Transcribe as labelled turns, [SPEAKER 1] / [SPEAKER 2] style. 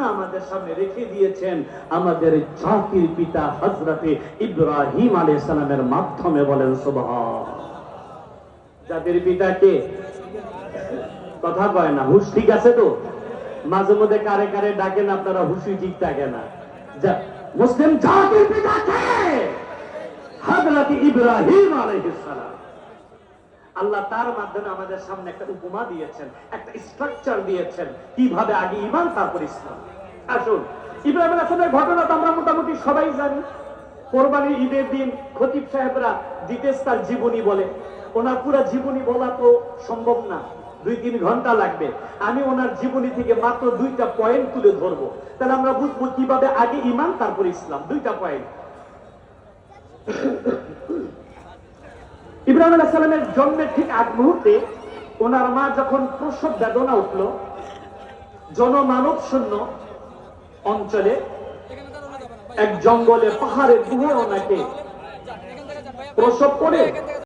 [SPEAKER 1] নমুনা আমাদের সামনে রেখে দিয়েছেন আমাদের জাতির পিতা হযরতে ইব্রাহিম আলাইহিস সালামের মাধ্যমে। বলেন সুবহান। জাতির পিতা কে? কথা কয় না, হুশ ঠিক আছে তো? মাঝে মধ্যে কারে কারে ডাকেন আপনারা, হুশই ঠিক থাকে না। মুসলিম জাতির পিতা কে? হযরতে ইব্রাহিম আলাইহিস সালাম। আল্লাহ তার মাধ্যমে আমাদের সামনে একটা উপমা দিয়েছেন, একটা স্ট্রাকচার দিয়েছেন, কিভাবে আগে ঈমান তারপর ইসলাম। আসুন, ইব্রাহিম আলাইহিস সালামের ঘটনা তো আমরা মোটামুটি সবাই জানি। কোরবানির ঈদের দিন খতিব সাহেবরা ডিটেইলস তার জীবনী বলে। ওনার পুরো জীবনী বলা তো সম্ভব না, 2-3 ঘন্টা লাগবে। আমি ওনার জীবনী থেকে মাত্র 2টা পয়েন্ট তুলে ধরবো, তাহলে আমরা বুঝবো কিভাবে আগে ঈমান তারপর ইসলাম। 2টা পয়েন্ট। ইব্রাহিম আলাইহিস সালামের জন্মের ঠিক আগ মুহূর্তে ওনার মা যখন প্রসব বেদনা উঠল, জনমানব শূন্য অঞ্চলে এক জঙ্গলে পাহাড়ের গুহায় ওনাকে প্রসব করে